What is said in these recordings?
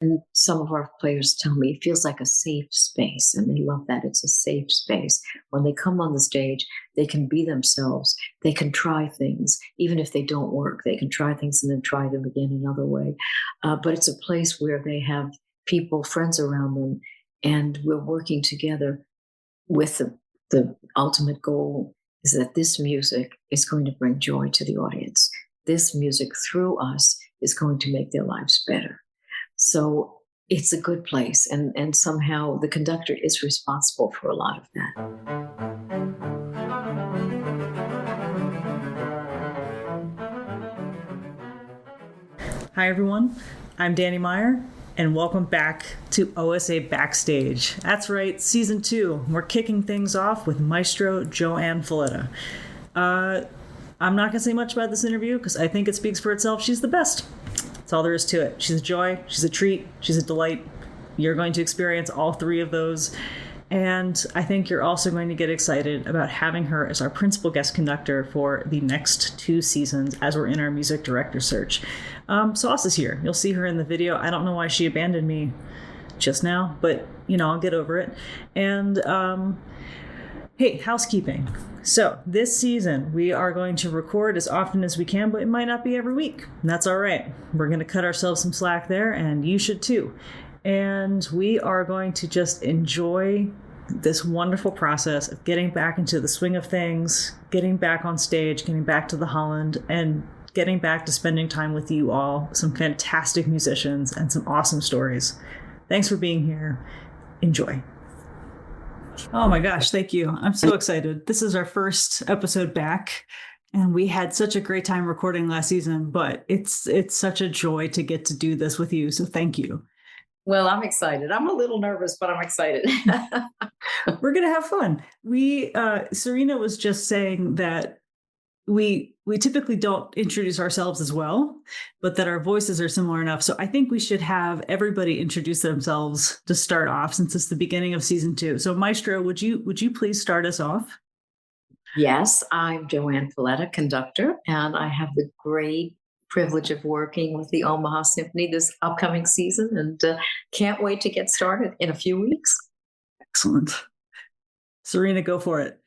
And some of our players tell me it feels like a safe space, and they love that. It's a safe space. When they come on the stage, they can be themselves. They can try things, even if they don't work. They can try things and then try them again another way. But it's a place where they have people, friends around them, and we're working together with the ultimate goal is that this music is going to bring joy to the audience. This music through us is going to make their lives better. So it's a good place. And somehow the conductor is responsible for a lot of that. Hi, everyone. I'm Dani Meyer, and welcome back to OSA Backstage. That's right, Season 2. We're kicking things off with Maestro JoAnn Falletta. I'm not going to say much about this interview because I think it speaks for itself. She's the best. That's all there is to it. She's a joy, she's a treat, she's a delight. You're going to experience all three of those. And I think you're also going to get excited about having her as our principal guest conductor for the next 2 seasons as we're in our music director search. Sauce is here. You'll see her in the video. I don't know why she abandoned me just now, but, I'll get over it. And, hey, housekeeping. So this season, we are going to record as often as we can, but it might not be every week. And that's all right. We're going to cut ourselves some slack there, and you should too. And we are going to just enjoy this wonderful process of getting back into the swing of things, getting back on stage, getting back to the Holland, and getting back to spending time with you all, some fantastic musicians and some awesome stories. Thanks for being here. Enjoy. Oh my gosh, thank you. I'm so excited. This is our first episode back, and we had such a great time recording last season, but it's such a joy to get to do this with you. So thank you. Well, I'm excited. I'm a little nervous, but I'm excited. We're going to have fun. Serena was just saying that we typically don't introduce ourselves as well, but that our voices are similar enough. So I think we should have everybody introduce themselves to start off, since it's the beginning of season 2. So Maestro, would you please start us off? Yes, I'm JoAnn Falletta, conductor, and I have the great privilege of working with the Omaha Symphony this upcoming season, and can't wait to get started in a few weeks. Excellent. Serena, go for it.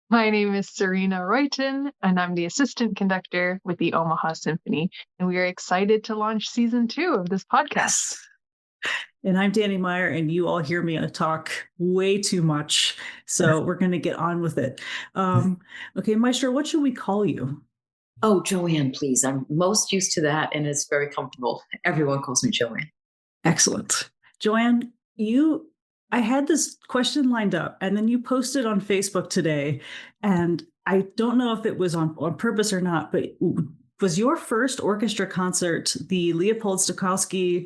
My name is Serena Royton, and I'm the assistant conductor with the Omaha Symphony, and we are excited to launch season 2 of this podcast. Yes. And I'm Dani Meyer, and you all hear me talk way too much, so we're going to get on with it. Okay, Maestro, what should we call you? Oh, JoAnn, please. I'm most used to that, and it's very comfortable. Everyone calls me JoAnn. Excellent. JoAnn, I had this question lined up, and then you posted on Facebook today, and I don't know if it was on purpose or not, but was your first orchestra concert the Leopold Stokowski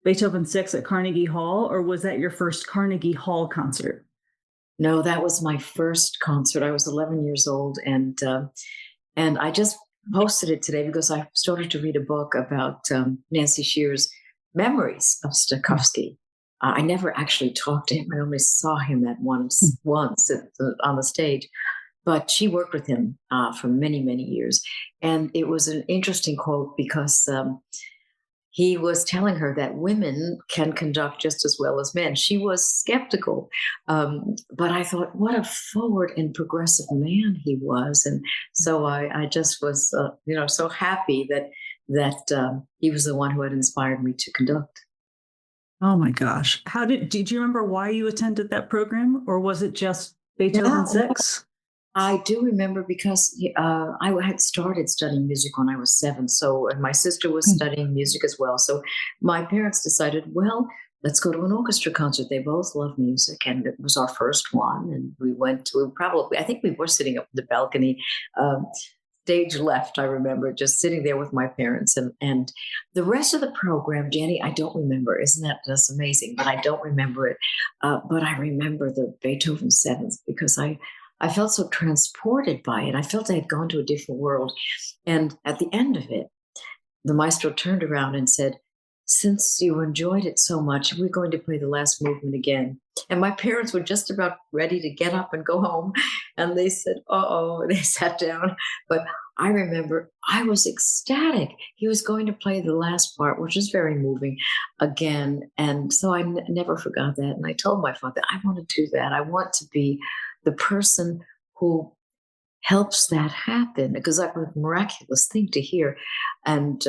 Beethoven 6 at Carnegie Hall, or was that your first Carnegie Hall concert? No, that was my first concert. I was 11 years old, and I just posted it today because I started to read a book about Nancy Shear's memories of Stokowski. I never actually talked to him. I only saw him that once on the stage, but she worked with him for many, many years. And it was an interesting quote because he was telling her that women can conduct just as well as men. She was skeptical, but I thought, what a forward and progressive man he was. And so I just was, so happy that he was the one who had inspired me to conduct. Oh my gosh. Did you remember why you attended that program, or was it just Beethoven 6? I do remember because I had started studying music when I was 7. And my sister was studying music as well. So my parents decided, well, let's go to an orchestra concert. They both love music, and it was our first one. And we went to I think we were sitting up in the balcony, stage left, I remember just sitting there with my parents, and the rest of the program, Dani, I don't remember. Isn't that just amazing? But I don't remember it. But I remember the Beethoven 7th because I felt so transported by it. I felt I had gone to a different world. And at the end of it, the maestro turned around and said, since you enjoyed it so much, we're going to play the last movement again. And my parents were just about ready to get up and go home. And they said, uh-oh, they sat down. But I remember I was ecstatic. He was going to play the last part, which is very moving again. And so I never forgot that. And I told my father, I want to do that. I want to be the person who helps that happen, because that was a miraculous thing to hear. And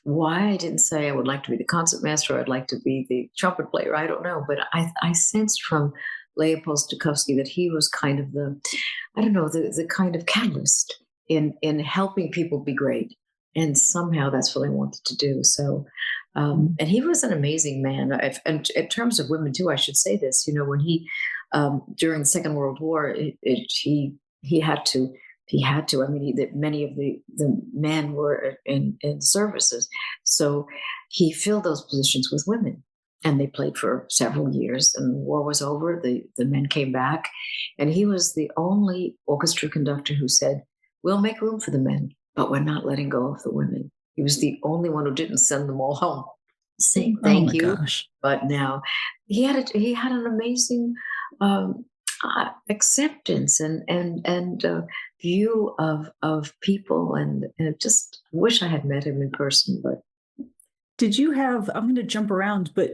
why I didn't say I would like to be the concertmaster, or I'd like to be the trumpet player, I don't know. But I sensed from Leopold Stokowski that he was kind of the kind of catalyst in helping people be great. And somehow that's what I wanted to do. So, and he was an amazing man. And in terms of women too, I should say this, when he, during the Second World War, he had to. I mean, many of the men were in services, so he filled those positions with women, and they played for several years. And the war was over. The men came back, and he was the only orchestra conductor who said, "We'll make room for the men, but we're not letting go of the women." He was the only one who didn't send them all home, saying thank you. Gosh. But now he had an amazing acceptance and view of people, and just wish I had met him in person. But did you have, I'm going to jump around, but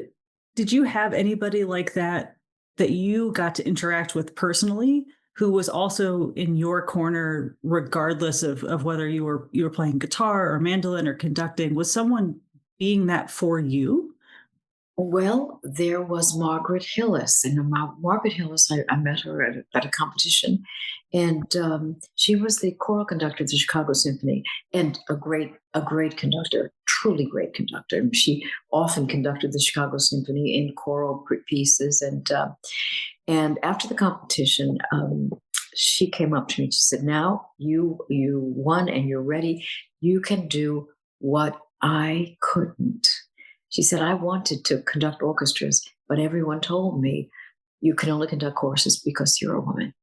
did you have anybody like that you got to interact with personally, who was also in your corner, regardless of whether you were playing guitar or mandolin or conducting? Was someone being that for you? Well, there was Margaret Hillis, and Margaret Hillis, I met her at a competition, and she was the choral conductor of the Chicago Symphony, and a great conductor, truly great conductor. And she often conducted the Chicago Symphony in choral pieces, and after the competition, she came up to me. She said, "Now you won, and you're ready. You can do what I couldn't." She said, "I wanted to conduct orchestras, but everyone told me you can only conduct choruses because you're a woman."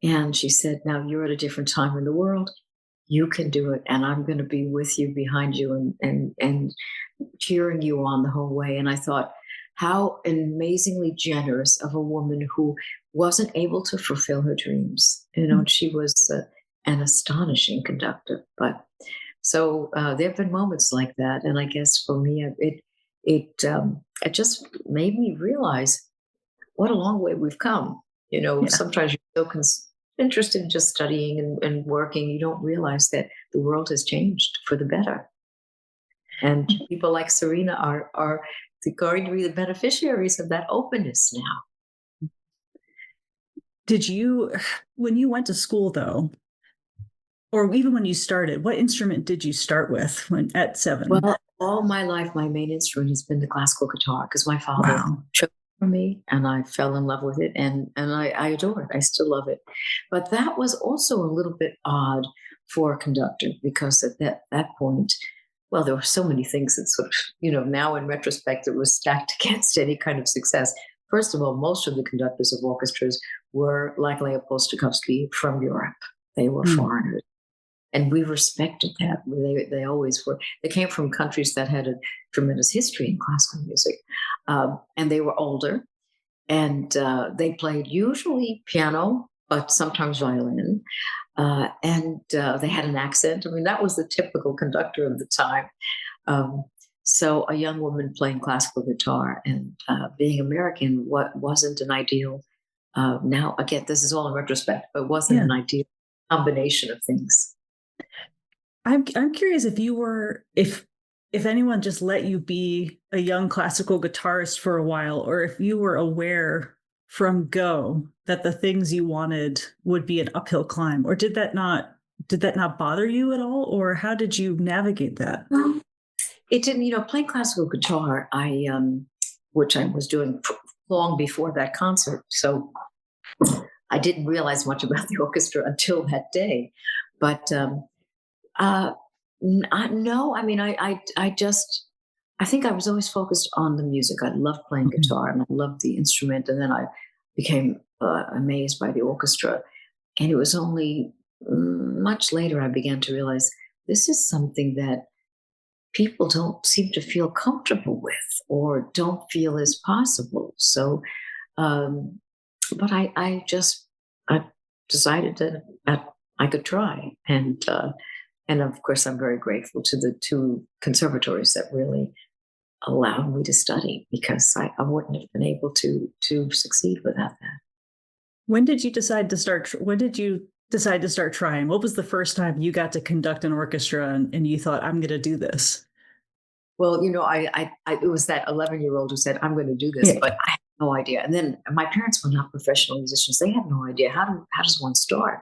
And she said, "Now you're at a different time in the world. You can do it, and I'm going to be with you, behind you, and cheering you on the whole way." And I thought, how amazingly generous of a woman who wasn't able to fulfill her dreams. She was an astonishing conductor. But so there have been moments like that, and I guess for me, it just made me realize what a long way we've come. Yeah. Sometimes you're so interested in just studying and working, you don't realize that the world has changed for the better. And people like Serena are going to be the beneficiaries of that openness now. Did you, when you went to school though, or even when you started, what instrument did you start with at 7? Well, all my life, my main instrument has been the classical guitar, because my father chose it for me, and I fell in love with it, and I adore it. I still love it. But that was also a little bit odd for a conductor, because at that point, well, there were so many things that sort of, now in retrospect, it was stacked against any kind of success. First of all, most of the conductors of orchestras were like Leopold Stokowski, from Europe. They were foreigners. And we respected that. They always were. They came from countries that had a tremendous history in classical music. And they were older. And they played usually piano, but sometimes violin. And they had an accent. I mean, that was the typical conductor of the time. So a young woman playing classical guitar and being American, wasn't an ideal. Now, again, this is all in retrospect, but wasn't an ideal combination of things. I'm curious if anyone just let you be a young classical guitarist for a while, or if you were aware from go that the things you wanted would be an uphill climb, or did that not bother you at all, or how did you navigate that? Well, it didn't. Playing classical guitar, which I was doing long before that concert, so I didn't realize much about the orchestra until that day. But no, I mean, I think I was always focused on the music. I loved playing guitar, and I loved the instrument. And then I became amazed by the orchestra. And it was only much later I began to realize this is something that people don't seem to feel comfortable with or don't feel is possible. So, um, but I decided that I could try, and of course I'm very grateful to the two conservatories that really allowed me to study, because I wouldn't have been able to succeed without that. When did you decide to start? When did you decide to start trying? What was the first time you got to conduct an orchestra and you thought, I'm going to do this? Well, it was that 11-year-old who said, "I'm going to do this," Yeah. but I had no idea. And then my parents were not professional musicians; they had no idea how does one start.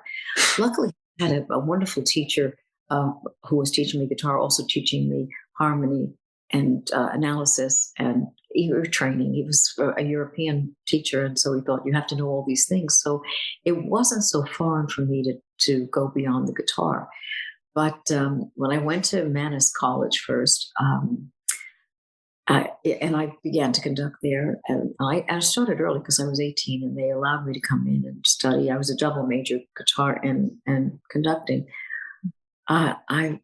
Luckily, I had a wonderful teacher who was teaching me guitar, also teaching me harmony and analysis and ear training. He was a European teacher, and so he thought you have to know all these things. So it wasn't so foreign for me to go beyond the guitar. But when I went to Mannes College first, and I began to conduct there, and I started early because I was 18, and they allowed me to come in and study. I was a double major, guitar and conducting. I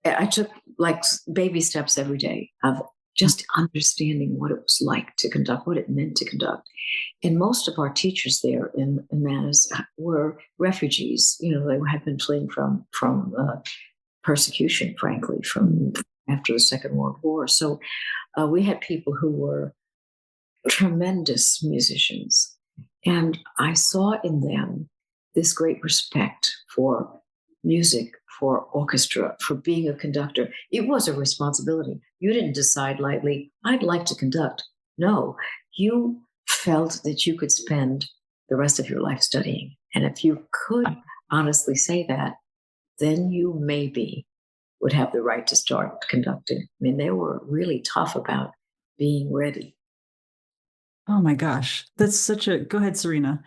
I took like baby steps every day of just understanding what it was like to conduct, what it meant to conduct. And most of our teachers there in Manus were refugees. They had been fleeing from persecution, frankly, from after the Second World War. So we had people who were tremendous musicians, and I saw in them this great respect for music, for orchestra, for being a conductor. It was a responsibility. You didn't decide lightly, I'd like to conduct. No, you felt that you could spend the rest of your life studying. And if you could honestly say that, then you maybe would have the right to start conducting. I mean, they were really tough about being ready. Oh my gosh. That's such a, go ahead, Serena.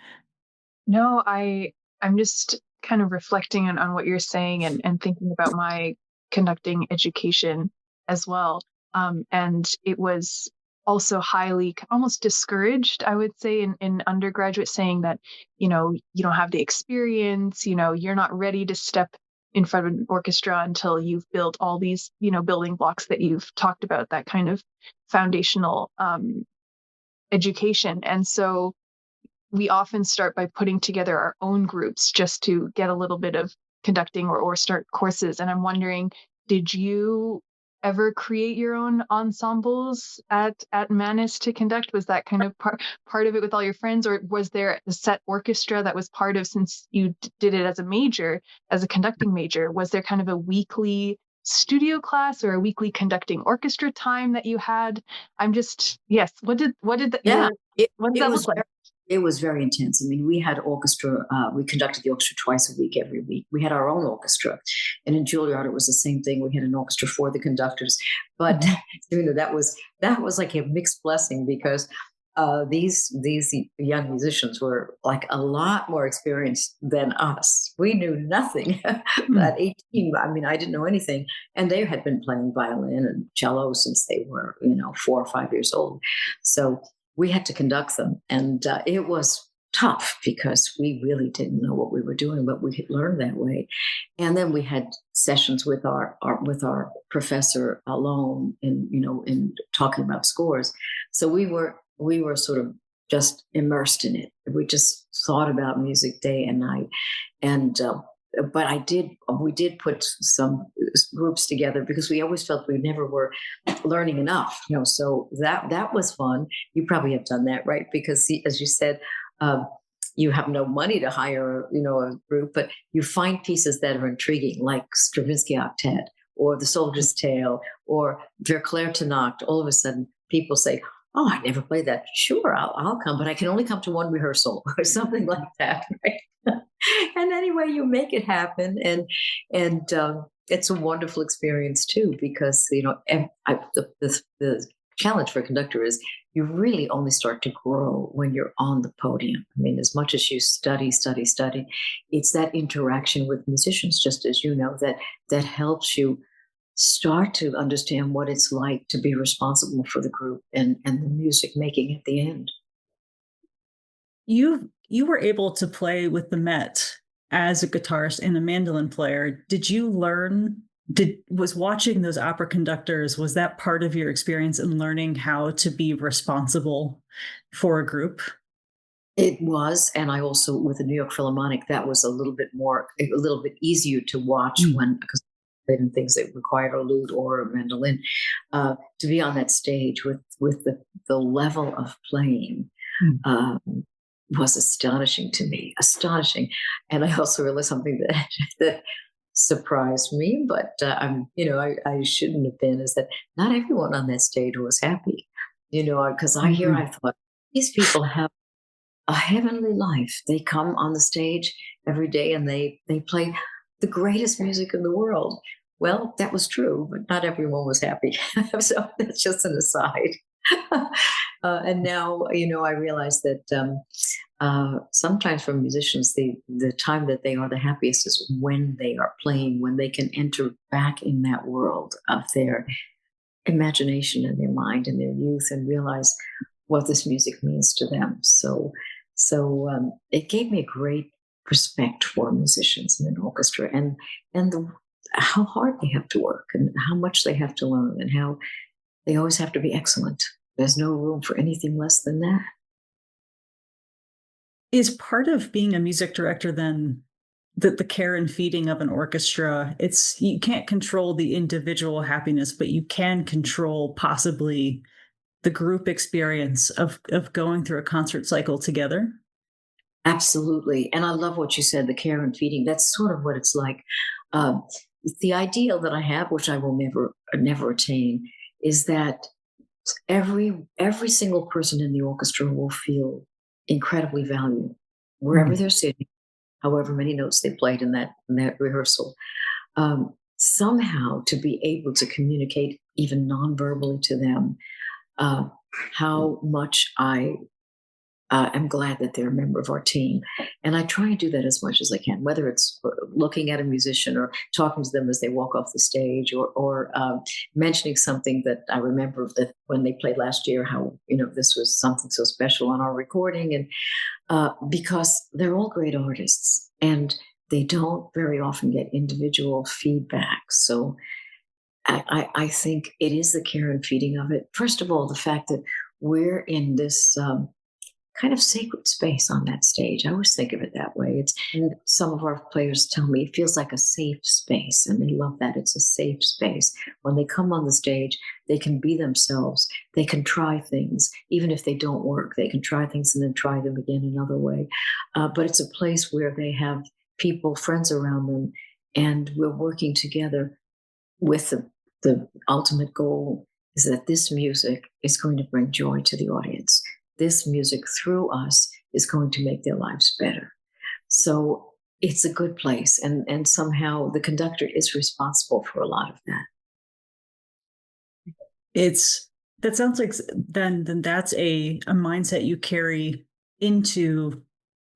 No, I'm just kind of reflecting on what you're saying and thinking about my conducting education as well. And it was also highly almost discouraged, I would say, in undergraduate, saying that, you don't have the experience, you're not ready to step in front of an orchestra until you've built all these, building blocks that you've talked about, that kind of foundational education. And so we often start by putting together our own groups just to get a little bit of conducting or start courses. And I'm wondering, did you ever create your own ensembles at Manus to conduct? Was that kind of part of it with all your friends, or was there a set orchestra that was part of, since you did it as a major, as a conducting major, was there kind of a weekly studio class or a weekly conducting orchestra time that you had? I'm just, yes, what did Yeah, what did it that was look like? it was very intense. I mean, we had orchestra. We conducted the orchestra twice a week, every week. We had our own orchestra, and in Juilliard it was the same thing. We had an orchestra for the conductors, but that was like a mixed blessing, because these young musicians were like a lot more experienced than us. We knew nothing at 18. I mean, I didn't know anything, and they had been playing violin and cello since they were 4 or 5 years old. So we had to conduct them, and it was tough because we really didn't know what we were doing, but we had learned that way. And then we had sessions with our professor alone, in talking about scores. So we were sort of just immersed in it. We just thought about music day and night, and but we did put some groups together because we always felt we never were learning enough, so that was fun. You probably have done that, right? Because as you said, you have no money to hire a group, but you find pieces that are intriguing, like Stravinsky Octet or The Soldier's Tale or Verclair to Nacht. All of a sudden people say, oh, I never played that. Sure, I'll come, but I can only come to one rehearsal or something like that, right? And anyway, you make it happen, and it's a wonderful experience too, because the challenge for a conductor is you really only start to grow when you're on the podium. I mean, as much as you study, it's that interaction with musicians, just as you know, that helps you start to understand what it's like to be responsible for the group and the music making at the end. You were able to play with the Met as a guitarist and a mandolin player. Did you learn was watching those opera conductors, was that part of your experience in learning how to be responsible for a group? It was, and I also with the New York Philharmonic, that was a little bit easier to watch because and things that required a lute or a mandolin, to be on that stage with the level of playing um, was astonishing to me, astonishing. And I also realized something that surprised me, but I shouldn't have been, is that not everyone on that stage was happy, because I thought these people have a heavenly life. They come on the stage every day and they play the greatest music in the world. Well, that was true, but not everyone was happy. So that's just an aside. And now, I realize that sometimes for musicians, the time that they are the happiest is when they are playing, when they can enter back in that world of their imagination and their mind and their youth and realize what this music means to them. So it gave me a great respect for musicians in an orchestra and how hard they have to work and how much they have to learn and how they always have to be excellent. There's no room for anything less than that. Is part of being a music director then the care and feeding of an orchestra? You can't control the individual happiness, but you can control possibly the group experience of going through a concert cycle together? Absolutely. And I love what you said, the care and feeding. That's sort of what it's like. The ideal that I have, which I will never attain, is that every single person in the orchestra will feel incredibly valued wherever they're sitting, however many notes they played in that rehearsal. Somehow to be able to communicate even non-verbally to them how much I am glad that they're a member of our team. And I try and do that as much as I can, whether it's looking at a musician or talking to them as they walk off the stage or mentioning something that I remember that when they played last year, how, this was something so special on our recording. And because they're all great artists and they don't very often get individual feedback. So I think it is the care and feeding of it. First of all, the fact that we're in this kind of sacred space on that stage. I always think of it that way. And some of our players tell me it feels like a safe space, and they love that. It's a safe space. When they come on the stage, they can be themselves. They can try things. Even if they don't work, they can try things and then try them again another way. But it's a place where they have people, friends around them, and we're working together with the ultimate goal is that this music is going to bring joy to the audience. This music through us is going to make their lives better. So it's a good place. And somehow the conductor is responsible for a lot of that. That sounds like then that's a mindset you carry into,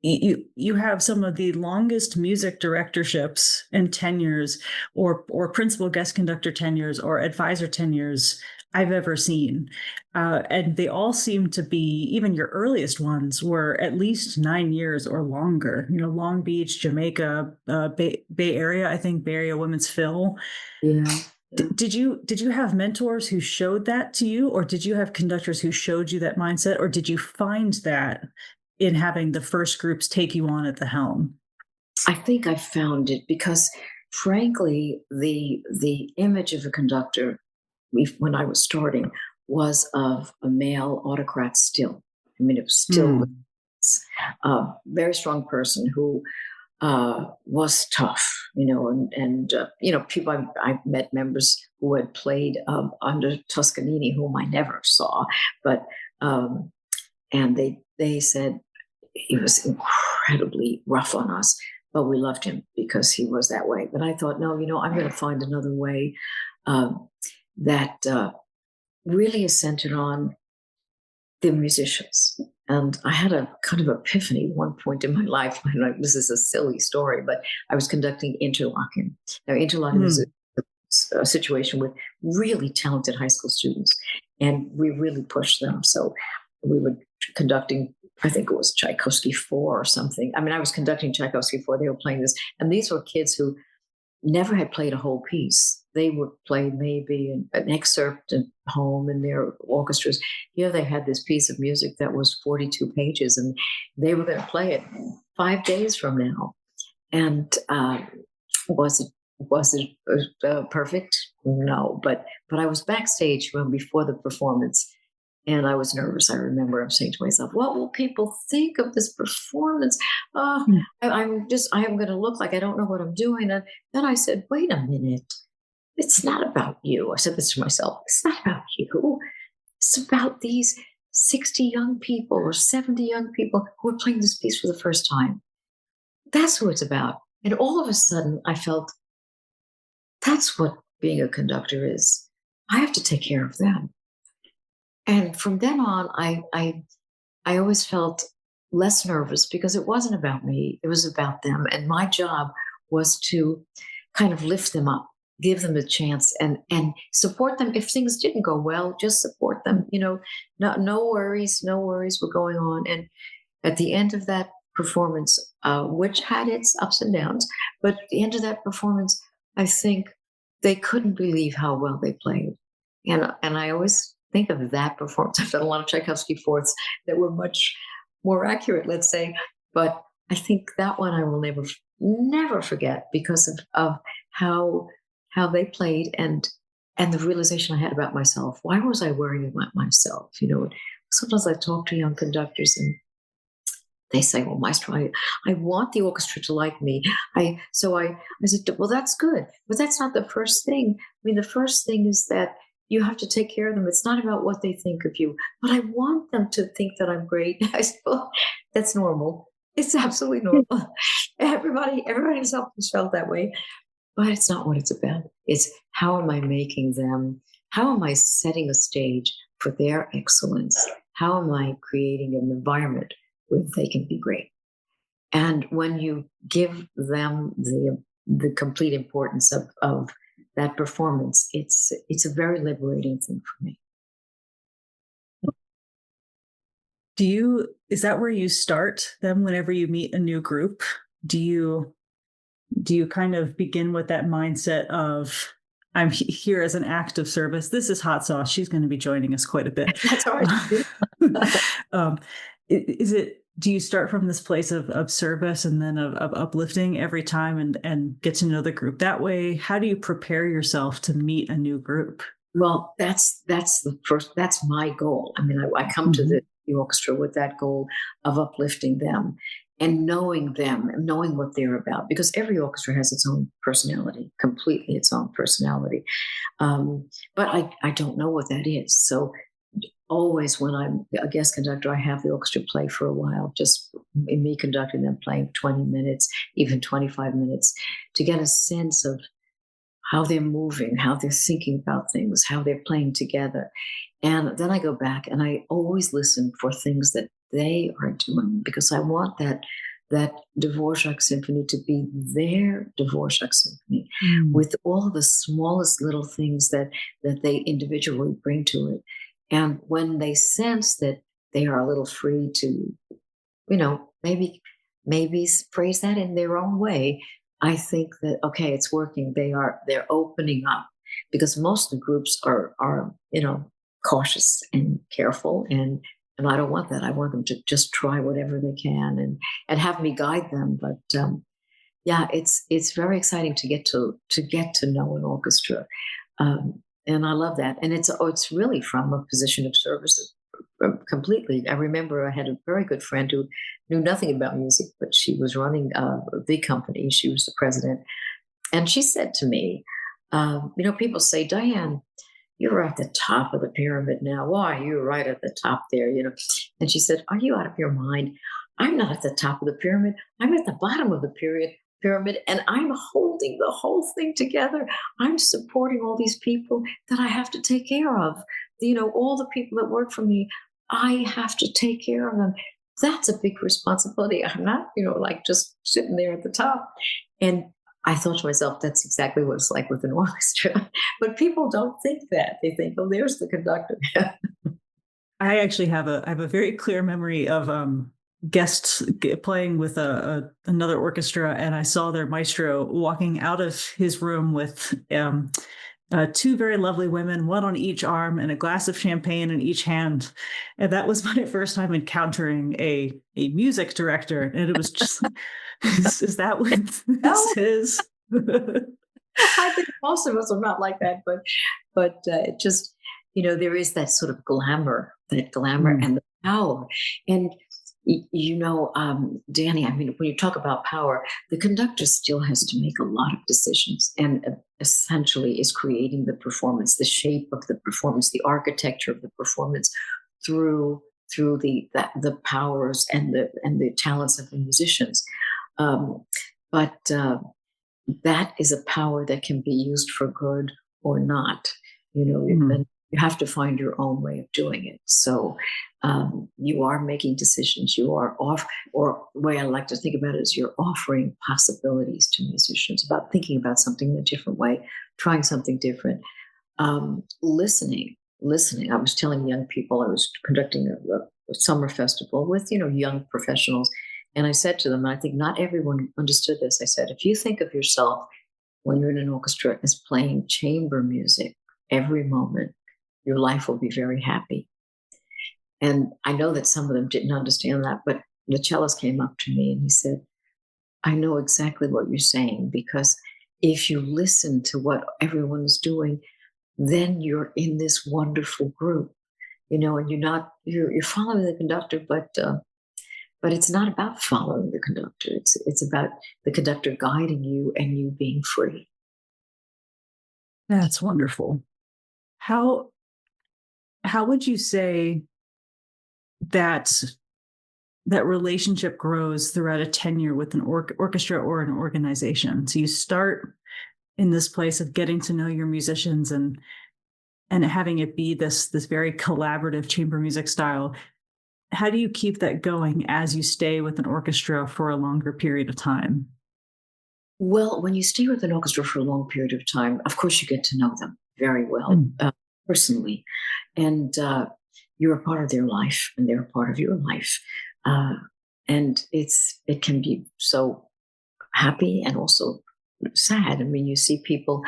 you have some of the longest music directorships and tenures or principal guest conductor tenures or advisor tenures I've ever seen. And they all seem to be, even your earliest ones were at least 9 years or longer. Long Beach, Jamaica, Bay Area, I think Bay Area Women's Phil. Yeah. Did you have mentors who showed that to you, or did you have conductors who showed you that mindset, or did you find that in having the first groups take you on at the helm? I think I found it because, frankly, the image of a conductor when I was starting was of a male autocrat still. I mean, it was still a very strong person who was tough, and people I met members who had played under Toscanini, whom I never saw, but and they said he was incredibly rough on us, but we loved him because he was that way. But I thought, no, I'm going to find another way that really is centered on the musicians. And I had a kind of epiphany at one point in my life. This is a silly story, but I was conducting Interlochen. Now, Interlochen is a situation with really talented high school students, and we really pushed them. So we were conducting, I think it was Tchaikovsky 4 or something. I mean, I was conducting Tchaikovsky 4. They were playing this. And these were kids who never had played a whole piece. They would play maybe an excerpt at home in their orchestras. Here they had this piece of music that was 42 pages, and they were going to play it 5 days from now. And was it perfect? No, but I was backstage before the performance, and I was nervous. I remember I'm saying to myself, "What will people think of this performance? Oh, I am going to look like I don't know what I'm doing." And then I said, "Wait a minute. It's not about you." I said this to myself. It's not about you. It's about these 60 young people or 70 young people who are playing this piece for the first time. That's who it's about. And all of a sudden, I felt that's what being a conductor is. I have to take care of them. And from then on, I always felt less nervous because it wasn't about me. It was about them. And my job was to kind of lift them up, give them a chance, and support them. If things didn't go well, just support them. No worries were going on. And at the end of that performance, which had its ups and downs, but at the end of that performance, I think they couldn't believe how well they played. And I always think of that performance. I've done a lot of Tchaikovsky fourths that were much more accurate, let's say, but I think that one I will never forget because of how they played and the realization I had about myself. Why was I worrying about myself? Sometimes I talk to young conductors and they say, "Well, Maestro, I want the orchestra to like me." I said, "Well, that's good, but that's not the first thing. I mean, the first thing is that you have to take care of them. It's not about what they think of you, but I want them to think that I'm great." I said, "Well, that's normal. It's absolutely normal. Everybody has felt that way, but it's not what it's about. It's how am I making them? How am I setting a stage for their excellence? How am I creating an environment where they can be great?" And when you give them the complete importance of that performance, it's a very liberating thing for me. Is that where you start them whenever you meet a new group? Do you kind of begin with that mindset of, I'm here as an act of service? This is Hot Sauce. She's going to be joining us quite a bit. That's all right. Do you start from this place of service and then of uplifting every time and get to know the group that way? How do you prepare yourself to meet a new group? Well, that's my goal. I mean, I come to the orchestra with that goal of uplifting them and knowing them and knowing what they're about, because every orchestra has its own personality, completely its own personality. But I don't know what that is. So always when I'm a guest conductor, I have the orchestra play for a while, just in me conducting them, playing 20 minutes, even 25 minutes, to get a sense of how they're moving, how they're thinking about things, how they're playing together. And then I go back and I always listen for things that they are doing, because I want that Dvorak symphony to be their Dvorak symphony, with all the smallest little things that they individually bring to it. And when they sense that they are a little free to, maybe phrase that in their own way, I think that, okay, it's working. They're opening up, because most of the groups are cautious and careful, and I don't want that. I want them to just try whatever they can and have me guide them. But yeah, it's very exciting to get to know an orchestra. And I love that. And it's really from a position of service completely. I remember I had a very good friend who knew nothing about music, but she was running a big company. She was the president. And she said to me, people say, "Diane, you're at the top of the pyramid now. Why? You're right at the top there, And she said, "Are you out of your mind? I'm not at the top of the pyramid. I'm at the bottom of the pyramid, and I'm holding the whole thing together. I'm supporting all these people that I have to take care of. All the people that work for me, I have to take care of them. That's a big responsibility. I'm not, like just sitting there at the top." And I thought to myself, that's exactly what it's like with an orchestra. But people don't think that. They think, "Oh, there's the conductor." I actually have a very clear memory of playing with another orchestra, and I saw their maestro walking out of his room with two very lovely women, one on each arm and a glass of champagne in each hand. And that was my first time encountering a music director. And it was just like, is that what this is? I think most of us are not like that, but it just, there is that sort of glamour and the power. And Dani, I mean, when you talk about power, the conductor still has to make a lot of decisions, and essentially is creating the performance, the shape of the performance, the architecture of the performance through the powers and the talents of the musicians. But that is a power that can be used for good or not. Then you have to find your own way of doing it. So you are making decisions. You are off, or the way I like to think about it is you're offering possibilities to musicians about thinking about something in a different way, trying something different, listening. I was telling young people, I was conducting a summer festival with, young professionals. And I said to them, and I think not everyone understood this. I said, if you think of yourself when you're in an orchestra as playing chamber music every moment, your life will be very happy. And I know that some of them didn't understand that, but the cellist came up to me and he said, I know exactly what you're saying, because if you listen to what everyone's doing, then you're in this wonderful group, and you're following the conductor, but it's not about following the conductor. It's about the conductor guiding you and you being free. That's wonderful. How would you say that relationship grows throughout a tenure with an orchestra or an organization? So you start in this place of getting to know your musicians and having it be this very collaborative chamber music style. How do you keep that going as you stay with an orchestra for a longer period of time? Well, when you stay with an orchestra for a long period of time, of course, you get to know them very well personally, and you're a part of their life, and they're a part of your life, and it can be so happy and also sad. I mean, you see people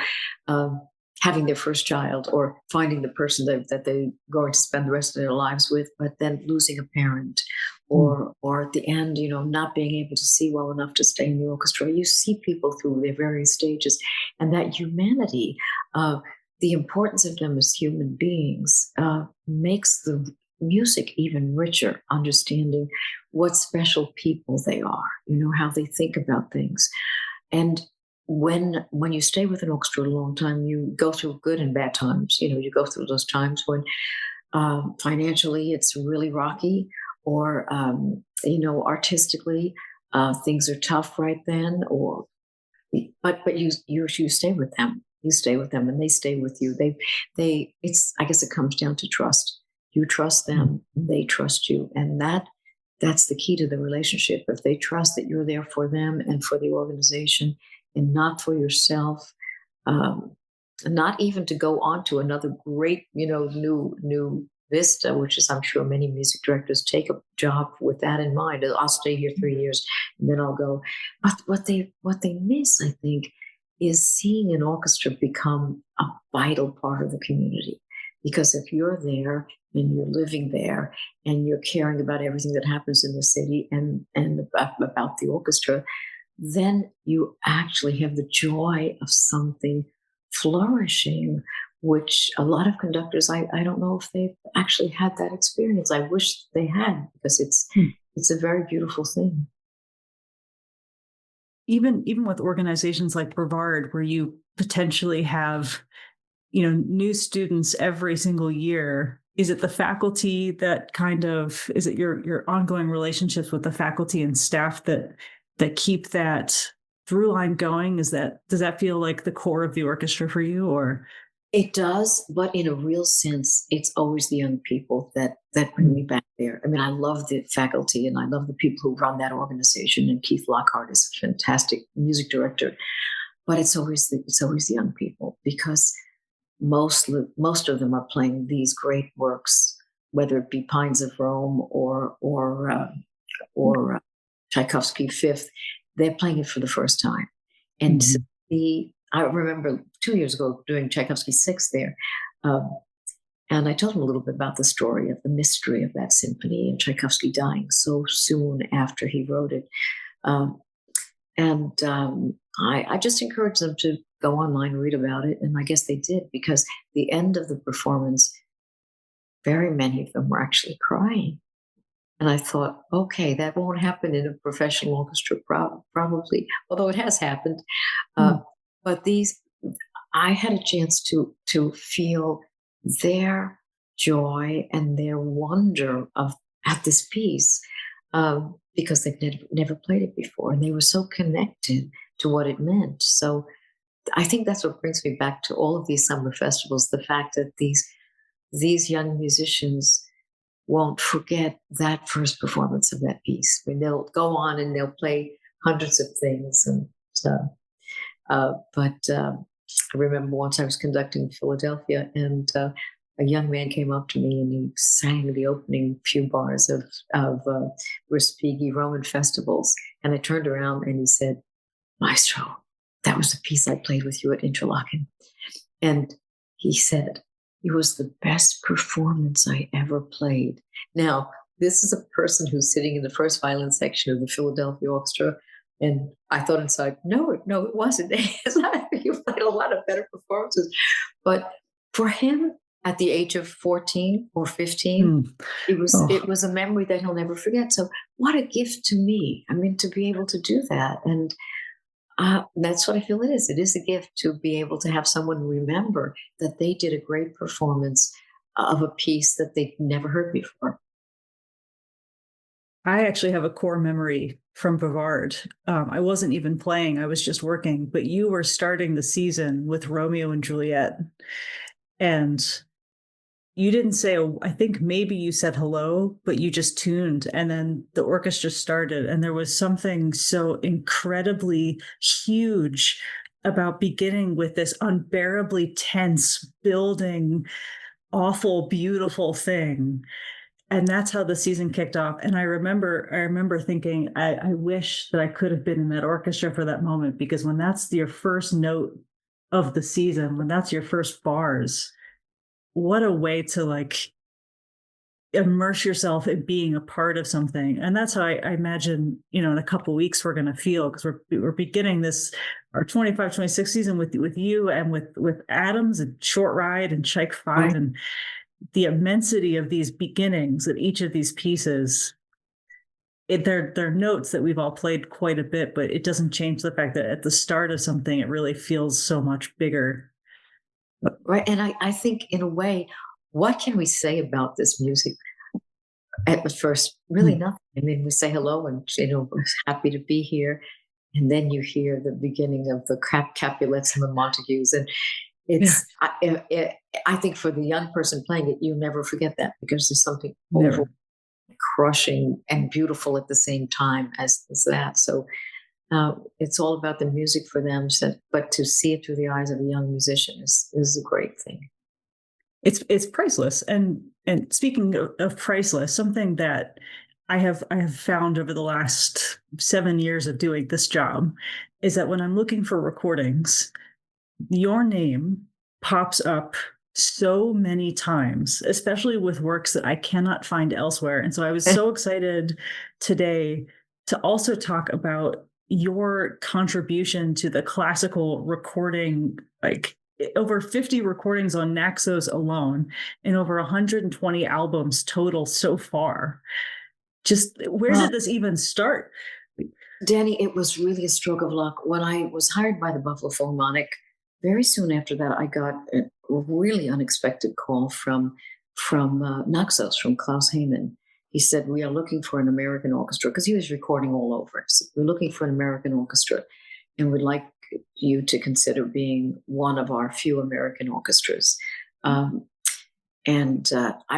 having their first child, or finding the person that they're going to spend the rest of their lives with, but then losing a parent, or at the end, not being able to see well enough to stay in the orchestra. You see people through their various stages, and that humanity, the importance of them as human beings, makes the music even richer, understanding what special people they are, how they think about things. And when you stay with an orchestra a long time, you go through good and bad times. You go through those times when financially it's really rocky, or artistically things are tough right then. But you stay with them. You stay with them, and they stay with you. I guess it comes down to trust. You trust them, they trust you, and that's the key to the relationship. If they trust that you're there for them and for the organization, and not for yourself, not even to go on to another great, new vista, which is, I'm sure many music directors take a job with that in mind. I'll stay here 3 years and then I'll go. But what they miss, I think, is seeing an orchestra become a vital part of the community. Because if you're there and you're living there and you're caring about everything that happens in the city and about the orchestra, then you actually have the joy of something flourishing, which a lot of conductors, I don't know if they've actually had that experience. I wish they had, because it's a very beautiful thing. Even with organizations like Brevard, where you potentially have, new students every single year, is it the faculty that is it your ongoing relationships with the faculty and staff that keep that through line going? Does that feel like the core of the orchestra for you, or? It does, but in a real sense, it's always the young people that bring me back there. I mean, I love the faculty and I love the people who run that organization. And Keith Lockhart is a fantastic music director, but it's always the young people, because most of them are playing these great works, whether it be Pines of Rome or or Tchaikovsky Fifth. They're playing it for the first time. And I remember 2 years ago doing Tchaikovsky Sixth there. And I told him a little bit about the story of the mystery of that symphony and Tchaikovsky dying so soon after he wrote it. I just encouraged them to go online and read about it. And I guess they did, because the end of the performance, very many of them were actually crying. And I thought, okay, that won't happen in a professional orchestra, probably, although it has happened. But I had a chance to feel their joy and their wonder at this piece, because they've never played it before, and they were so connected to what it meant. So I think that's what brings me back to all of these summer festivals: the fact that these young musicians won't forget that first performance of that piece. I mean, they'll go on and they'll play hundreds of things. And I remember once I was conducting in Philadelphia, and a young man came up to me and he sang the opening few bars of Respighi Roman Festivals. And I turned around and he said, "Maestro, that was the piece I played with you at Interlaken." And he said, "It was the best performance I ever played." Now, this is a person who's sitting in the first violin section of the Philadelphia Orchestra. And I thought inside, no, it wasn't. It's not. You played a lot of better performances. But for him, at the age of 14 or 15, it was a memory that he'll never forget. So what a gift to me. I mean, to be able to do that. And that's what I feel it is. It is a gift to be able to have someone remember that they did a great performance of a piece that they'd never heard before. I actually have a core memory from Bavard. I wasn't even playing, I was just working, but you were starting the season with Romeo and Juliet. And you didn't say, I think maybe you said hello, but you just tuned, and then the orchestra started. And there was something so incredibly huge about beginning with this unbearably tense, building, awful, beautiful thing. And that's how the season kicked off. And I remember thinking, I wish that I could have been in that orchestra for that moment, because when that's your first note of the season, when that's your first bars, what a way to like immerse yourself in being a part of something. And that's how I imagine, in a couple of weeks we're going to feel, because we're beginning our 25-26 season with you and with Adams and Short Ride and Tchaik 5, and the immensity of these beginnings of each of these pieces. They're notes that we've all played quite a bit, but it doesn't change the fact that at the start of something, it really feels so much bigger. Right. And I think, in a way, what can we say about this music? At first, really nothing. I mean, we say hello and, we're happy to be here. And then you hear the beginning of the Capulets and the Montagues. And it's, I think for the young person playing it, you never forget that, because there's something crushing and beautiful at the same time as that. So it's all about the music for them. But to see it through the eyes of a young musician is a great thing. It's priceless. And speaking of priceless, something that I have found over the last 7 years of doing this job is that when I'm looking for recordings, your name pops up so many times, especially with works that I cannot find elsewhere. And so I was so excited today to also talk about your contribution to the classical recording, like over 50 recordings on Naxos alone, and over 120 albums total so far. Just where did this even start? Dani, it was really a stroke of luck. When I was hired by the Buffalo Philharmonic, very soon after that, I got a really unexpected call from Naxos, from Klaus Heyman. He said, "We are looking for an American orchestra," because he was recording all over. He said, "We're looking for an American orchestra, and we'd like you to consider being one of our few American orchestras." I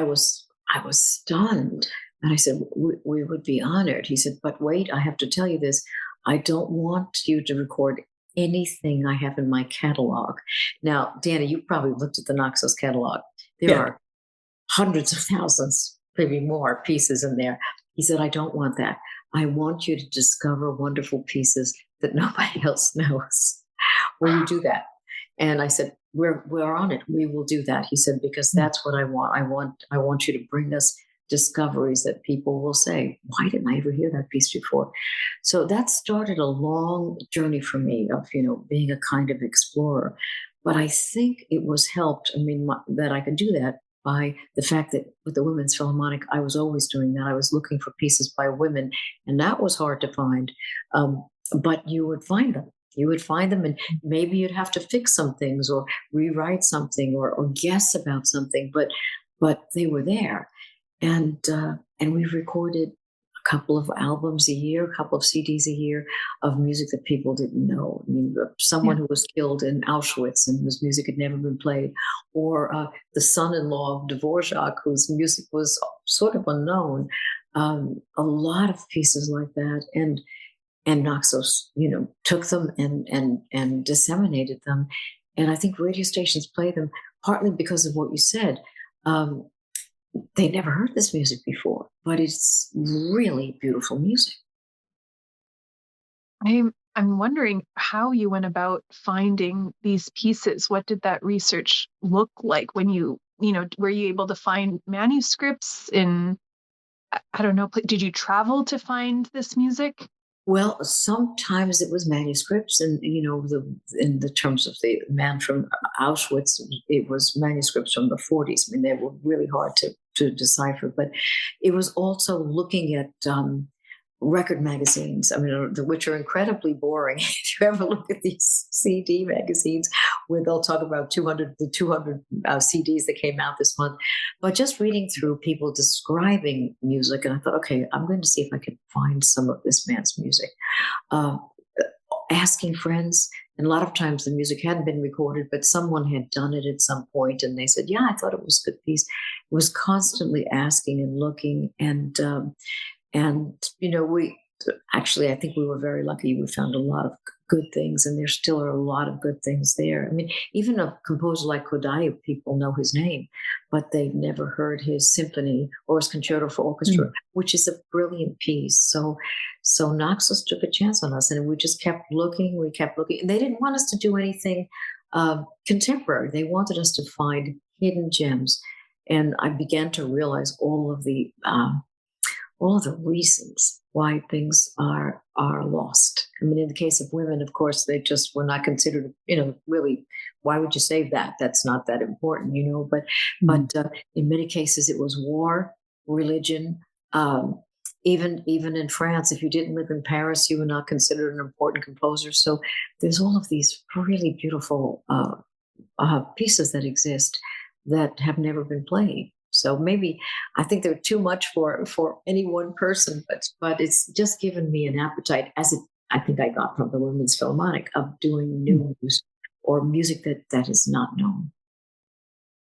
was stunned. And I said, we would be honored. He said, "But wait, I have to tell you this. I don't want you to record anything I have in my catalog." Now, Dani, you probably looked at the Naxos catalog. There are hundreds of thousands, maybe more, pieces in there. He said, I don't want that. I want you to discover wonderful pieces that nobody else knows. Will you do that? And I said, we're on it. We will do that. He said, because that's what I want. I want you to bring us discoveries that people will say, why didn't I ever hear that piece before? So that started a long journey for me of, being a kind of explorer. But I think it was helped, that I could do that by the fact that with the Women's Philharmonic, I was always doing that. I was looking for pieces by women, and that was hard to find. But you would find them. You would find them, and maybe you'd have to fix some things or rewrite something or guess about something, but they were there. And we recorded a couple of albums a year, a couple of CDs a year of music that people didn't know. Someone who was killed in Auschwitz and whose music had never been played, or the son-in-law of Dvorak, whose music was sort of unknown. A lot of pieces like that, and Naxos, took them and disseminated them. And I think radio stations play them partly because of what you said. They never heard this music before, but it's really beautiful music. I'm wondering how you went about finding these pieces. What did that research look like when were you able to find manuscripts in, I don't know, did you travel to find this music? Well, sometimes it was manuscripts, and in the terms of the man from Auschwitz, it was manuscripts from the 40s. They were really hard to decipher, but it was also looking at record magazines, which are incredibly boring. If you ever look at these CD magazines where they'll talk about the 200 CDs that came out this month, but just reading through people describing music. And I thought, okay, I'm going to see if I can find some of this man's music. Asking friends, and a lot of times the music hadn't been recorded, but someone had done it at some point, and they said, yeah, I thought it was a good piece. It was constantly asking and looking, and I think we were very lucky. We found a lot of good things, and there still are a lot of good things there. Even a composer like Kodaly, people know his name, but they've never heard his symphony or his concerto for orchestra, which is a brilliant piece. So Naxos took a chance on us, and we just kept looking. We kept looking, and they didn't want us to do anything contemporary. They wanted us to find hidden gems, and I began to realize all of the reasons why things are lost. In the case of women, of course, they just were not considered, really, why would you save that? That's not that important, but in many cases it was war, religion, even in France, if you didn't live in Paris, you were not considered an important composer. So there's all of these really beautiful pieces that exist that have never been played. So maybe I think they're too much for any one person, but it's just given me an appetite, I think I got from the Women's Philharmonic, of doing new music or music that is not known.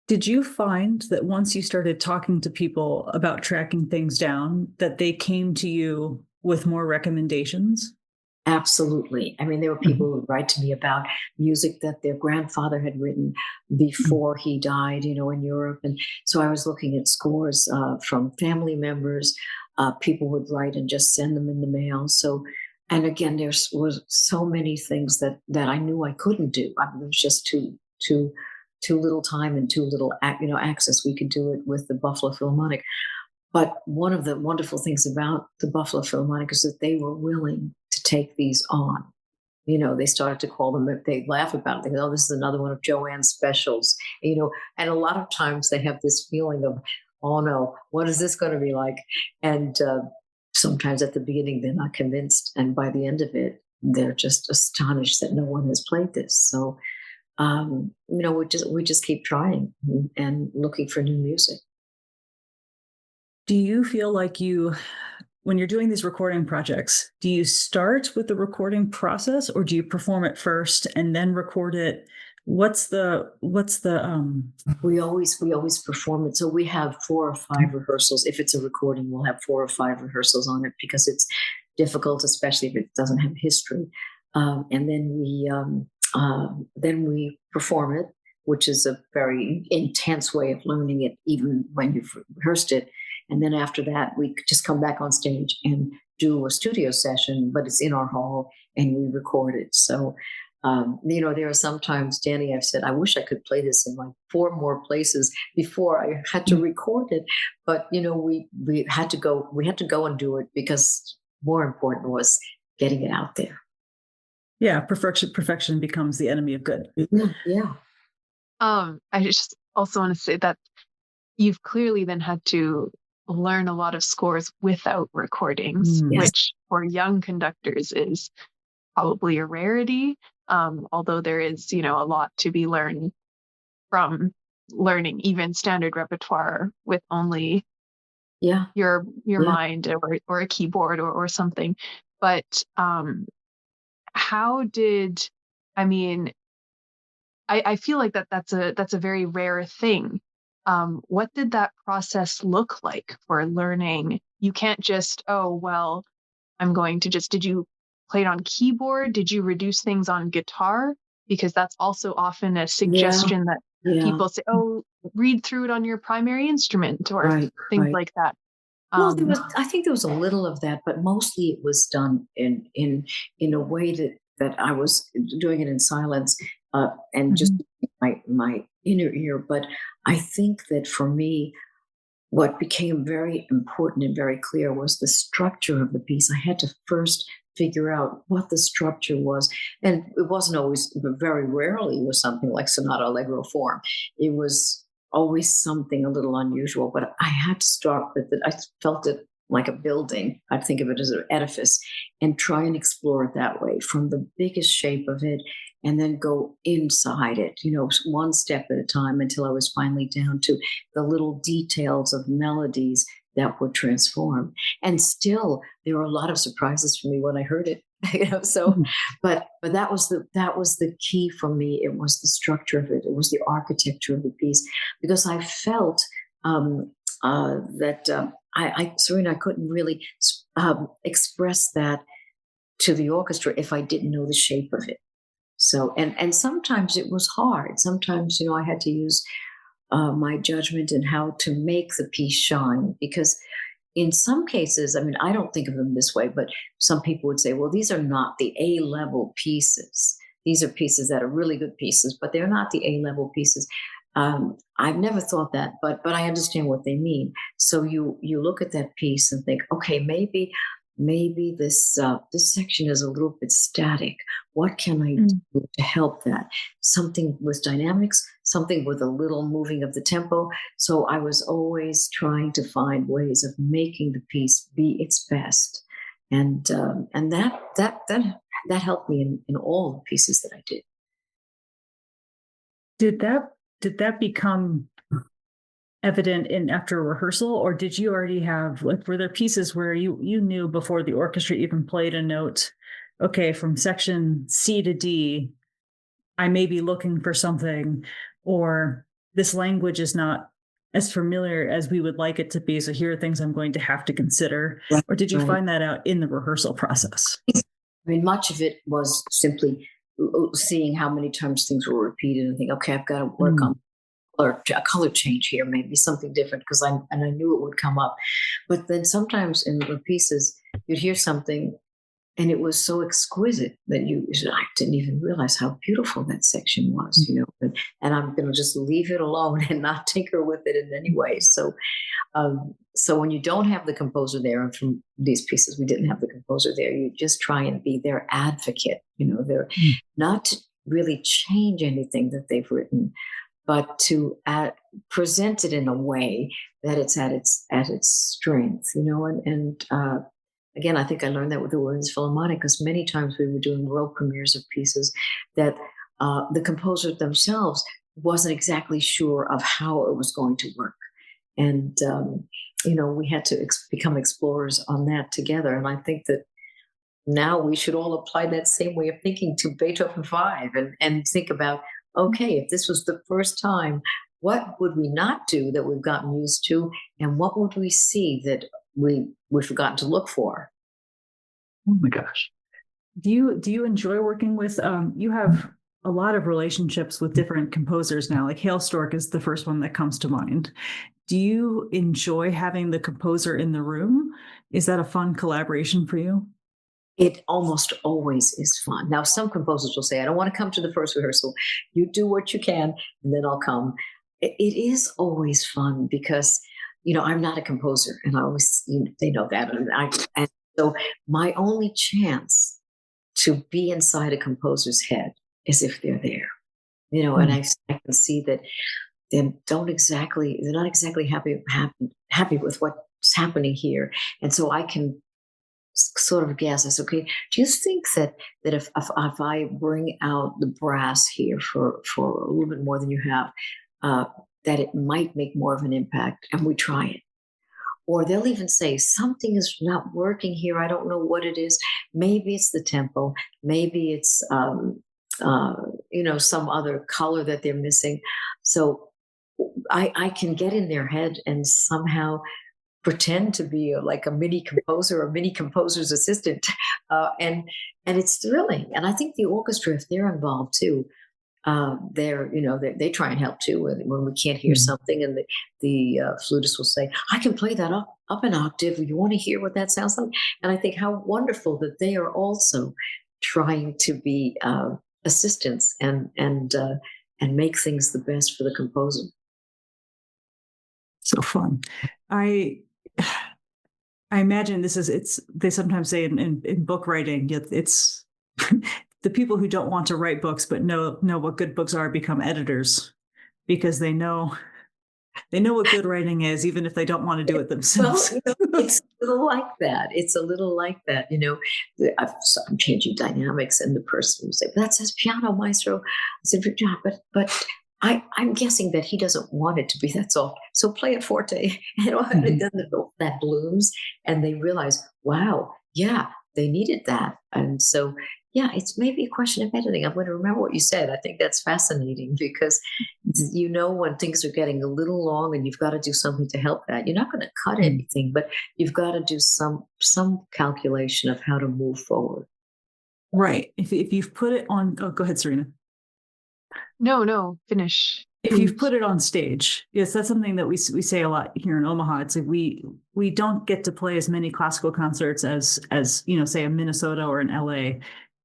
Did you find that once you started talking to people about tracking things down, that they came to you with more recommendations? Absolutely. There were people who would write to me about music that their grandfather had written before he died, in Europe. And so I was looking at scores from family members. People would write and just send them in the mail. So, and again, there was so many things that I knew I couldn't do. There was just too little time and too little, access. We could do it with the Buffalo Philharmonic. But one of the wonderful things about the Buffalo Philharmonic is that they were willing to take these on. They started to call them, they laugh about it. They go, oh, this is another one of JoAnn's specials. And a lot of times they have this feeling of, oh no, what is this going to be like? And sometimes at the beginning, they're not convinced. And by the end of it, they're just astonished that no one has played this. So, we just keep trying and looking for new music. Do you feel like when you're doing these recording projects, do you start with the recording process, or do you perform it first and then record it? What's the We always perform it. So we have 4 or 5 rehearsals. If it's a recording, we'll have 4 or 5 rehearsals on it, because it's difficult, especially if it doesn't have history. And then we perform it, which is a very intense way of learning it, even when you've rehearsed it. And then after that, we just come back on stage and do a studio session, but it's in our hall and we record it. So, there are sometimes, Danny, I've said, I wish I could play this in like 4 more places before I had to record it. But, we had to go and do it because more important was getting it out there. Yeah. Perfection becomes the enemy of good. Yeah. I just also want to say that you've clearly then had to learn a lot of scores without recordings, Yes. which for young conductors is probably a rarity. Although there is, a lot to be learned from learning even standard repertoire with only your mind or a keyboard or something. But how did, I feel like that's a very rare thing. What did that process look like for learning? You can't just, I'm going to did you play it on keyboard? Did you reduce things on guitar? Because that's also often a suggestion that people say, read through it on your primary instrument or things like that. Well, I think there was a little of that, but mostly it was done in a way that I was doing it in silence and just my inner ear. But I think that for me, what became very important and very clear was the structure of the piece. I had to first figure out what the structure was. And it wasn't always, very rarely was something like sonata allegro form. It was always something a little unusual, but I had to start with it. I felt it like a building. I'd think of it as an edifice and try and explore it that way from the biggest shape of it and then go inside it, one step at a time until I was finally down to the little details of melodies that would transform. And still, there were a lot of surprises for me when I heard it. But that was the key for me. It was the structure of it. It was the architecture of the piece, because I felt that Serena, I couldn't really express that to the orchestra if I didn't know the shape of it. So, and sometimes it was hard. Sometimes, I had to use my judgment in how to make the piece shine, because in some cases, I don't think of them this way, but some people would say, well, these are not the A-level pieces. These are pieces that are really good pieces, but they're not the A-level pieces. I've never thought that, but I understand what they mean. So you look at that piece and think, okay, maybe this section is a little bit static. What can I do to help that? Something with dynamics, something with a little moving of the tempo. So I was always trying to find ways of making the piece be its best, and that helped me in all the pieces that I did. Did that become evident in after rehearsal, or did you already have, were there pieces where you knew before the orchestra even played a note, okay, from section C to D, I may be looking for something, or this language is not as familiar as we would like it to be, so here are things I'm going to have to consider? Or did you find that out in the rehearsal process? Much of it was simply seeing how many times things were repeated and think, okay, I've got to work on a color change here, maybe something different, because I knew it would come up. But then sometimes in the pieces, you'd hear something and it was so exquisite that I didn't even realize how beautiful that section was, and I'm going to just leave it alone and not tinker with it in any way. So when you don't have the composer there, and from these pieces, we didn't have the composer there, you just try and be their advocate, they're not to really change anything that they've written, but to present it in a way that it's at its strength, and again, I think I learned that with the Women's Philharmonic, because many times we were doing world premieres of pieces that the composer themselves wasn't exactly sure of how it was going to work. And, we had to become explorers on that together. And I think that now we should all apply that same way of thinking to Beethoven 5 and think about, okay, if this was the first time, what would we not do that we've gotten used to? And what would we see that we've forgotten to look for? Oh my gosh. Do you enjoy working with, you have a lot of relationships with different composers now, like Hale Stork is the first one that comes to mind. Do you enjoy having the composer in the room? Is that a fun collaboration for you? It almost always is fun. Now, some composers will say, I don't want to come to the first rehearsal. You do what you can, and then I'll come. It is always fun because, I'm not a composer, and I always, they know that. And so my only chance to be inside a composer's head is if they're there, and I can see that they're not exactly happy with what's happening here. And so I can sort of guess. I said, okay, do you think that if I bring out the brass here for a little bit more than you have, that it might make more of an impact? And we try it. Or they'll even say, something is not working here. I don't know what it is. Maybe it's the tempo. Maybe it's, some other color that they're missing. So I can get in their head and somehow pretend to be like a mini composer or mini composer's assistant. And it's thrilling. And I think the orchestra, if they're involved too, they try and help too when we can't hear something, and the flutist will say, I can play that up an octave. You want to hear what that sounds like? And I think how wonderful that they are also trying to be assistants and make things the best for the composer. So fun. I imagine they sometimes say in book writing, it's the people who don't want to write books but know what good books are become editors, because they know what good writing is, even if they don't want to do it themselves. Well, it's a little like that. I'm changing dynamics, and the person will say, that says piano maestro. I said, yeah, but I'm guessing that he doesn't want it to be that soft. So play it forte. And that blooms, and they realize, wow, yeah, they needed that. And so, yeah, it's maybe a question of editing. I'm going to remember what you said. I think that's fascinating because, when things are getting a little long and you've got to do something to help that, you're not going to cut anything, but you've got to do some calculation of how to move forward. Right. If you've put it on, go ahead, Serena. No, finish. If you've put it on stage, yes, that's something that we say a lot here in Omaha. It's like we don't get to play as many classical concerts as say in Minnesota or in LA,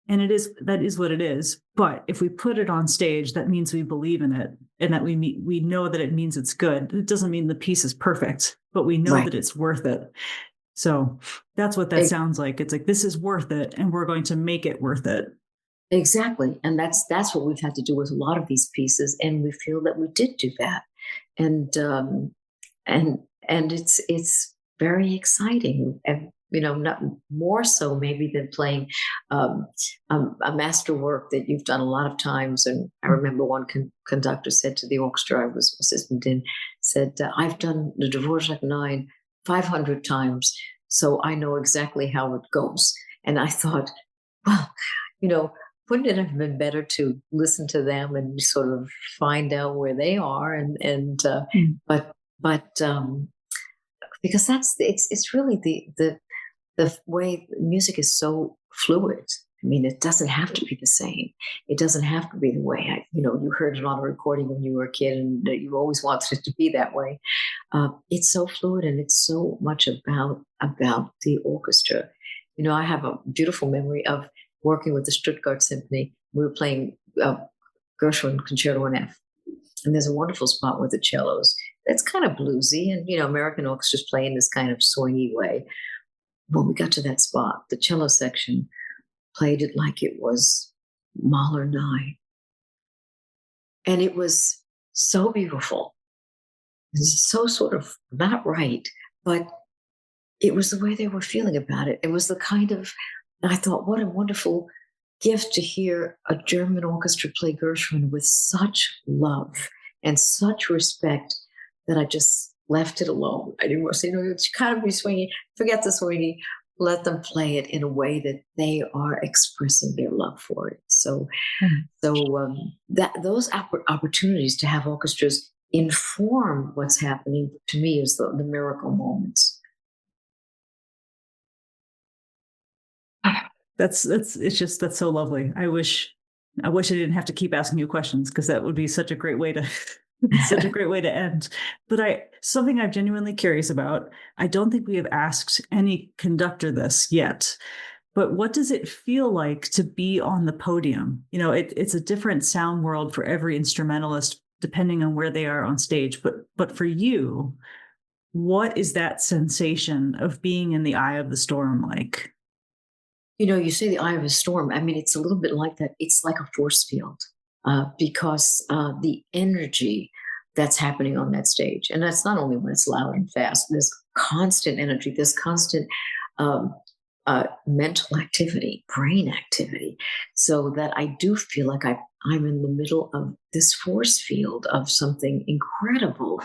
and that is what it is. But if we put it on stage, that means we believe in it, and that we know that it means it's good. It doesn't mean the piece is perfect, but we know that it's worth it. So that's what that sounds like. It's like, this is worth it, and we're going to make it worth it. Exactly. And that's what we've had to do with a lot of these pieces. And we feel that we did do that. And it's very exciting. And, not more so maybe than playing a masterwork that you've done a lot of times. And I remember one conductor said to the orchestra I was assistant in, said, I've done the Dvorak 9 500 times, so I know exactly how it goes. And I thought, well, wouldn't it have been better to listen to them and sort of find out where they are? But because it's really the way music is so fluid. I mean, it doesn't have to be the same. It doesn't have to be the way you heard it on a recording when you were a kid, and you always wanted it to be that way. It's so fluid, and it's so much about the orchestra. I have a beautiful memory of working with the Stuttgart Symphony. We were playing Gershwin Concerto in F. And there's a wonderful spot with the cellos. That's kind of bluesy. And, American orchestras play in this kind of swingy way. When we got to that spot, the cello section played it like it was Mahler 9. And it was so beautiful. It's so sort of not right, but it was the way they were feeling about it. It was the kind of, I thought, what a wonderful gift to hear a German orchestra play Gershwin with such love and such respect that I just left it alone. I didn't want to say, it's kind of be swingy. Forget the swingy. Let them play it in a way that they are expressing their love for it. So those opportunities to have orchestras inform what's happening, to me, is the miracle moments. That's so lovely. I wish I didn't have to keep asking you questions, because that would be such a great way to Such a great way to end. But something I'm genuinely curious about, I don't think we have asked any conductor this yet, but what does it feel like to be on the podium? It's a different sound world for every instrumentalist, depending on where they are on stage. But for you, what is that sensation of being in the eye of the storm like? You say the eye of a storm. I mean, it's a little bit like that. It's like a force field because the energy that's happening on that stage, and that's not only when it's loud and fast, there's constant energy, there's constant um, mental activity, brain activity, so that I do feel like I'm in the middle of this force field of something incredible.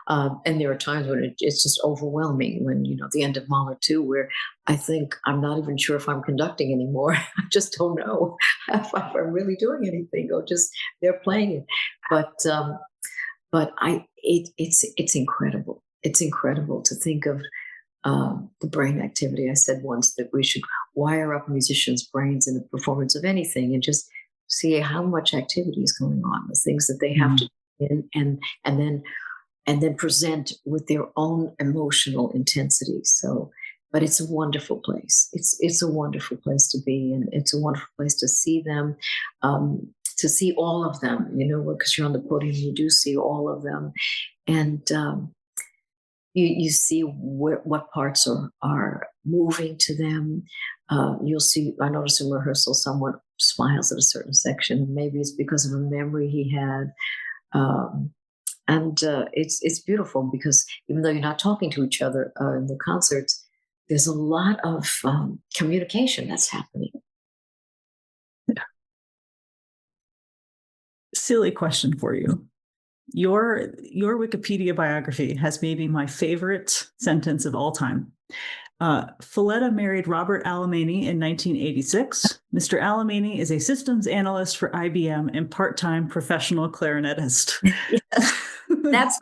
And there are times when it's just overwhelming, when, the end of Mahler 2, where I think I'm not even sure if I'm conducting anymore. I just don't know if I'm really doing anything, or just they're playing it. But it's incredible. It's incredible to think of the brain activity. I said once that we should wire up musicians' brains in the performance of anything and just see how much activity is going on, the things that they have to do in, and then present with their own emotional intensity. So, but it's a wonderful place. It's a wonderful place to be, and it's a wonderful place to see them, to see all of them. Because you're on the podium, you do see all of them, and you see what parts are moving to them. You'll see. I noticed in rehearsal, someone smiles at a certain section. Maybe it's because of a memory he had. And it's beautiful, because even though you're not talking to each other in the concerts, there's a lot of communication that's happening. Silly question for you. Your Wikipedia biography has maybe my favorite sentence of all time. Falletta married Robert Alemany in 1986. Mr. Alemany is a systems analyst for IBM and part-time professional clarinetist. Yes, that's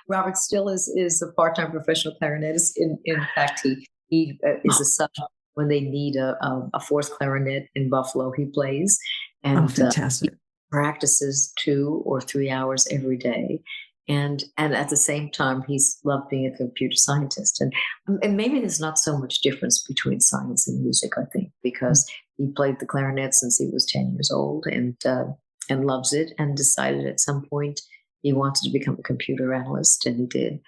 Robert still is a part-time professional clarinetist. In fact, he is a sub when they need a fourth clarinet in Buffalo. He plays, and fantastic. Practices 2 or 3 hours every day, and at the same time he's loved being a computer scientist. And maybe there's not so much difference between science and music, I think, because he played the clarinet since he was 10 years old, and loves it, and decided at some point he wanted to become a computer analyst, and he did.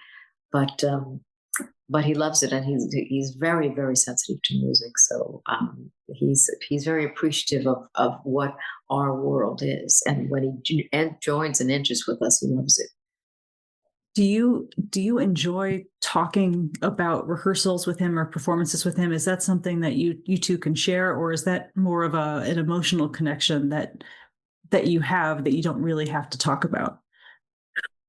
But he loves it, and he's very, very sensitive to music. So he's very appreciative of what our world is, and when he joins and enters with us, he loves it. Do you enjoy talking about rehearsals with him or performances with him? Is that something that you two can share, or is that more of an emotional connection that you have that you don't really have to talk about?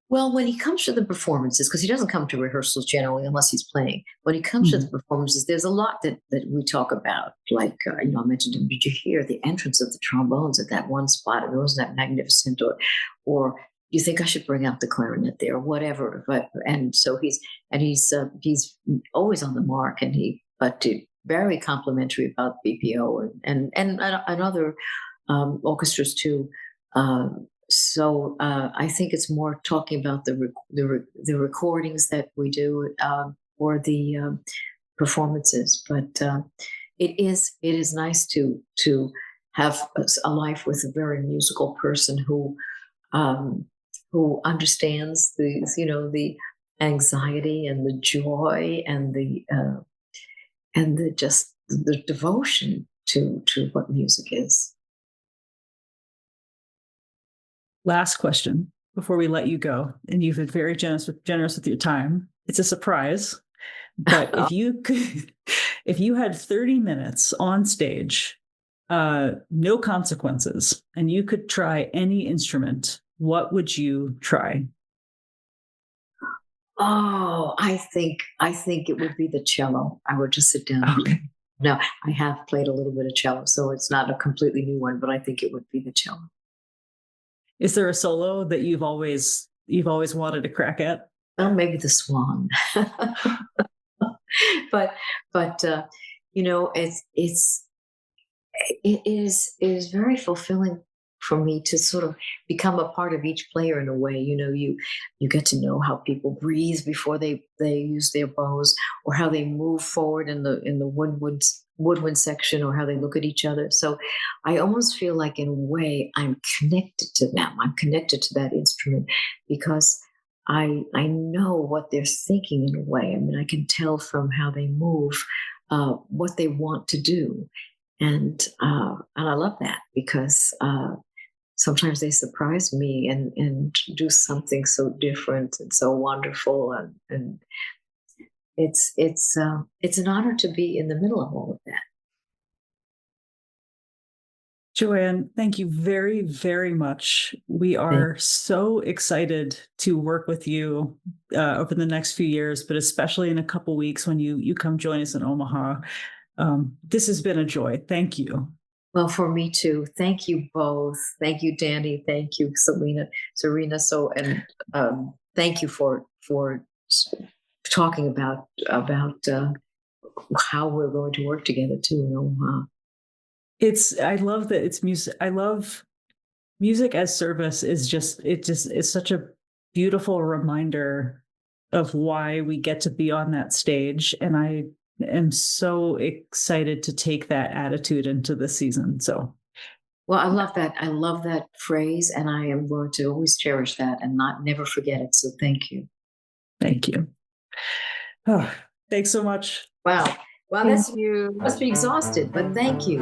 Well, when he comes to the performances, because he doesn't come to rehearsals generally unless he's playing. When he comes to the performances, there's a lot that we talk about. Like, I mentioned to him, did you hear the entrance of the trombones at that one spot? And wasn't that magnificent? Or you think I should bring out the clarinet there, or whatever. And so he's always on the mark, but very complimentary about BPO and other orchestras too. So I think it's more talking about the recordings that we do or the performances. But it is nice to have a life with a very musical person who understands the anxiety and the joy and the just the devotion to what music is. Last question before we let you go, and you've been very generous with your time. It's a surprise, but if you had 30 minutes on stage, no consequences, and you could try any instrument, what would you try? Oh, I think it would be the cello. I would just sit down. Okay. No, I have played a little bit of cello, so it's not a completely new one, but I think it would be the cello. Is there a solo that you've always wanted to crack at? Well, maybe the Swan. but it is very fulfilling for me to sort of become a part of each player in a way. You get to know how people breathe before they use their bows, or how they move forward in the woodwind section, or how they look at each other. So I almost feel like, in a way, I'm connected to them. I'm connected to that instrument, because I know what they're thinking in a way. I mean, I can tell from how they move what they want to do, and I love that, because sometimes they surprise me and do something so different and so wonderful, and it's an honor to be in the middle of all of that. JoAnn, thank you very, very much. We are so excited to work with you over the next few years, but especially in a couple weeks when you come join us in Omaha. This has been a joy. Thank you. Well, for me too. Thank you both. Thank you, Dani. Thank you, Serena. So, and thank you for talking about how we're going to work together too in Omaha. I love that it's music. I love music as service. It's such a beautiful reminder of why we get to be on that stage. And I am so excited to take that attitude into the season. So, well, I love that. I love that phrase, and I am going to always cherish that and never forget it. So thank you. Thank you. Oh, thanks so much. Wow. Well, Thank you. must be exhausted, but thank you.